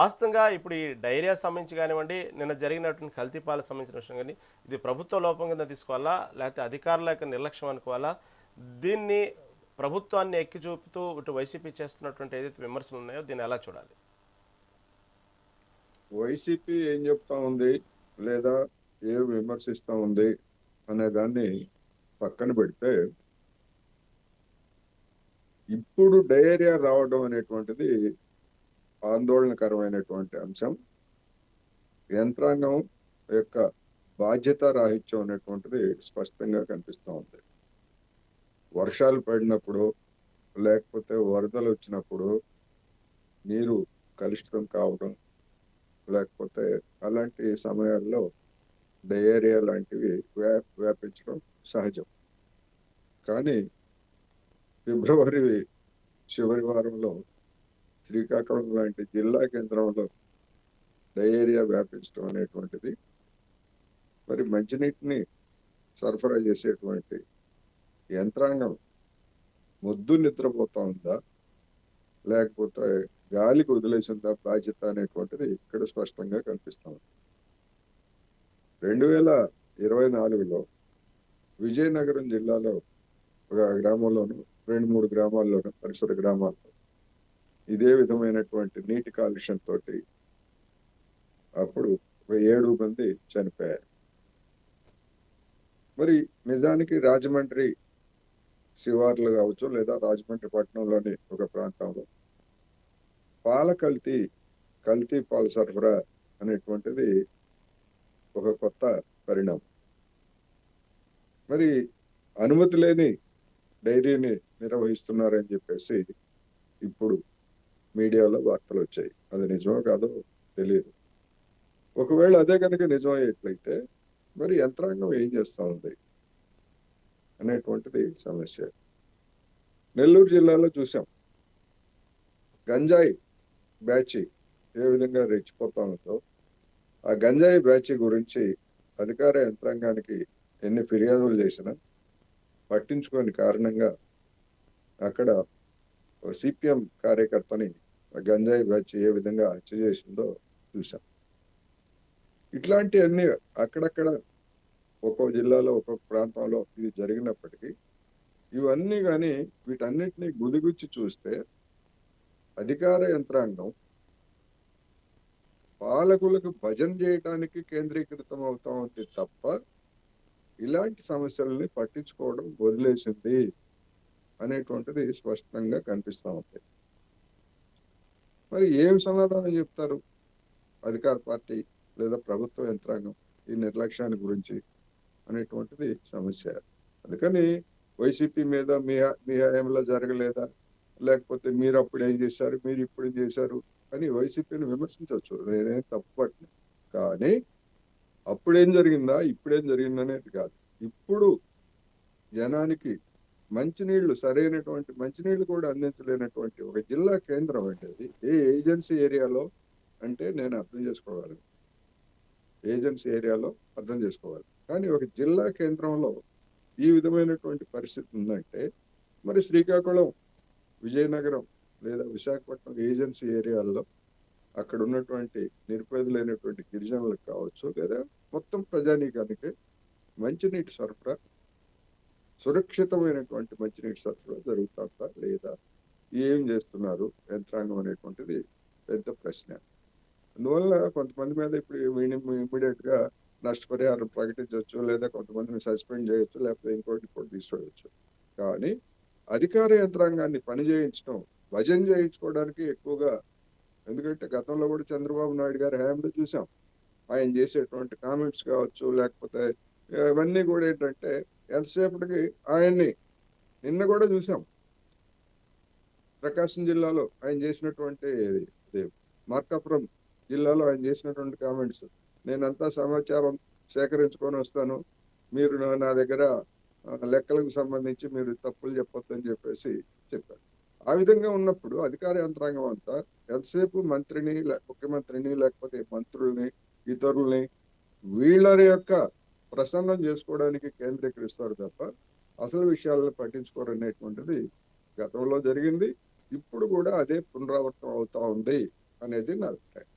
వాస్తవంగా ఇప్పుడు ఈ డైరియా సంబంధించి కానివ్వండి, నిన్న జరిగినటువంటి కల్తీ పాలకు సంబంధించిన విషయం గాని, ఇది ప్రభుత్వ లోపం కింద తీసుకోవాలా? లేకపోతే అధికారుల యొక్క నిర్లక్ష్యం అనుకోవాలా? దీన్ని ప్రభుత్వాన్ని ఎక్కి చూపుతూ ఇటు వైసీపీ చేస్తున్నటువంటి ఏదైతే విమర్శలు ఉన్నాయో దీన్ని ఎలా చూడాలి? వైసీపీ ఏం చెప్తా ఉంది లేదా ఏం విమర్శిస్తా ఉంది అనే దాన్ని పక్కన పెడితే, ఇప్పుడు డయేరియా రావడం అనేటువంటిది ఆందోళనకరమైనటువంటి అంశం. యంత్రాంగం యొక్క బాధ్యత రాహిత్యం అనేటువంటిది స్పష్టంగా కనిపిస్తూ ఉంది. వర్షాలు పడినప్పుడు లేకపోతే వరదలు వచ్చినప్పుడు నీరు కలుషితం కావడం, లేకపోతే అలాంటి సమయాల్లో డయేరియా లాంటివి వ్యాపించడం సహజం. కానీ ఫిబ్రవరి చివరి వారంలో శ్రీకాకుళం లాంటి జిల్లా కేంద్రంలో డయేరియా వ్యాపించడం అనేటువంటిది, మరి మంచినీటిని సరఫరా చేసేటువంటి యంత్రాంగం మొద్దు నిద్రపోతా ఉందా, లేకపోతే గాలికి వదిలేసిందా బాధ్యత అనేటువంటిది ఇక్కడ స్పష్టంగా కనిపిస్తుంది. 2024లో విజయనగరం జిల్లాలో ఒక గ్రామంలోను, 2-3 గ్రామాల్లోను, పరిసర గ్రామాల్లో ఇదే విధమైనటువంటి నీటి కాలుష్యంతో అప్పుడు 7 మంది చనిపోయారు. మరి నిజానికి రాజమండ్రి శివార్లు కావచ్చు, లేదా రాజమండ్రి పట్టణంలోని ఒక ప్రాంతంలో కల్తీ పాల సరఫరా అనేటువంటిది ఒక కొత్త పరిణామం. మరి అనుమతి లేని డైరీని నిర్వహిస్తున్నారని చెప్పేసి ఇప్పుడు మీడియాలో వార్తలు వచ్చాయి. అది నిజమో కాదో తెలియదు. ఒకవేళ అదే కనుక నిజమయ్యేట్లయితే మరి యంత్రాంగం ఏం చేస్తా ఉంది అనేటువంటిది సమస్య. నెల్లూరు జిల్లాలో చూసాం, గంజాయి బ్యాచి ఏ విధంగా రెచ్చిపోతా ఉందో, ఆ గంజాయి బ్యాచి గురించి అధికార యంత్రాంగానికి ఎన్ని ఫిర్యాదులు చేసినా పట్టించుకోని కారణంగా అక్కడ సిపిఎం కార్యకర్తని గంజాయి బ్యాచ్ ఏ విధంగా హత్య చేసిందో చూసాం. ఇట్లాంటివన్నీ అక్కడక్కడ ఒక్కో జిల్లాలో ఒక్కొక్క ప్రాంతంలో ఇది జరిగినప్పటికీ, ఇవన్నీ కానీ వీటన్నిటిని గుదిగుచ్చి చూస్తే అధికార యంత్రాంగం పాలకులకు భజన చేయడానికి కేంద్రీకృతం అవుతా ఉంది తప్ప ఇలాంటి సమస్యల్ని పట్టించుకోవడం వదిలేసింది అనేటువంటిది స్పష్టంగా కనిపిస్తూ ఉంది. మరి ఏం సమాధానం చెప్తారు అధికార పార్టీ లేదా ప్రభుత్వ యంత్రాంగం ఈ నిర్లక్ష్యాన్ని గురించి అనేటువంటిది సమస్య. అందుకని వైసీపీ మీద మీ హయాంలో జరగలేదా, లేకపోతే మీరు అప్పుడు ఏం చేశారు, మీరు ఇప్పుడు ఏం చేశారు అని వైసీపీని విమర్శించవచ్చు, నేనేం తప్పుపట్టిన. కానీ అప్పుడేం జరిగిందా ఇప్పుడేం జరిగిందనేది కాదు. ఇప్పుడు జనానికి సరైనటువంటి మంచినీళ్లు కూడా అందించలేనటువంటి ఒక జిల్లా కేంద్రం అంటే అది ఏ ఏజెన్సీ ఏరియాలో అంటే నేను అర్థం చేసుకోవాలి, ఏజెన్సీ ఏరియాలో అర్థం చేసుకోవాలి. కానీ ఒక జిల్లా కేంద్రంలో ఈ విధమైనటువంటి పరిస్థితి ఉందంటే మరి శ్రీకాకుళం, విజయనగరం లేదా విశాఖపట్నం ఏజెన్సీ ఏరియాల్లో అక్కడ ఉన్నటువంటి నిరుపేదలైనటువంటి గిరిజనులకు కావచ్చు, లేదా మొత్తం ప్రజానీకానికి మంచినీటి సరఫరా, సురక్షితమైనటువంటి మంచినీటి సరఫరా జరుగుతుందా లేదా, ఏం చేస్తున్నారు యంత్రాంగం అనేటువంటిది పెద్ద ప్రశ్న. అందువల్ల కొంతమంది మీద ఇప్పుడు ఇమ్మీడియట్ గా నష్టపరిహారం ప్రకటించవచ్చు, లేదా కొంతమందిని సస్పెండ్ చేయొచ్చు, లేకపోతే ఇంకోటి తీసుకోవచ్చు. కానీ అధికార యంత్రాంగాన్ని పని చేయించడం, భజన చేయించుకోవడానికి ఎక్కువగా, ఎందుకంటే గతంలో కూడా చంద్రబాబు నాయుడు గారి హయాంలో చూసాం ఆయన చేసేటువంటి కామెంట్స్ కావచ్చు, లేకపోతే ఇవన్నీ కూడా ఏంటంటే ఎంతసేపటికి ఆయన్ని నిన్న కూడా చూసాం ప్రకాశం జిల్లాలో ఆయన చేసినటువంటి మార్కాపురం జిల్లాలో ఆయన చేసినటువంటి కామెంట్స్, నేనంతా సమాచారం సేకరించుకొని వస్తాను, మీరు నా దగ్గర లెక్కలకు సంబంధించి మీరు తప్పులు చెప్పొద్దని చెప్పేసి చెప్పారు. ఆ విధంగా ఉన్నప్పుడు అధికార యంత్రాంగం అంతా ఎంతసేపు ముఖ్యమంత్రిని లేకపోతే మంత్రుల్ని, ఇతరుల్ని వీళ్ళ యొక్క ప్రసన్నం చేసుకోవడానికి కేంద్రీకరిస్తారు తప్ప అసలు విషయాలను పట్టించుకోరు అనేటువంటిది గతంలో జరిగింది. ఇప్పుడు కూడా అదే పునరావృతం అవుతా ఉంది అనేది నా అభిప్రాయం.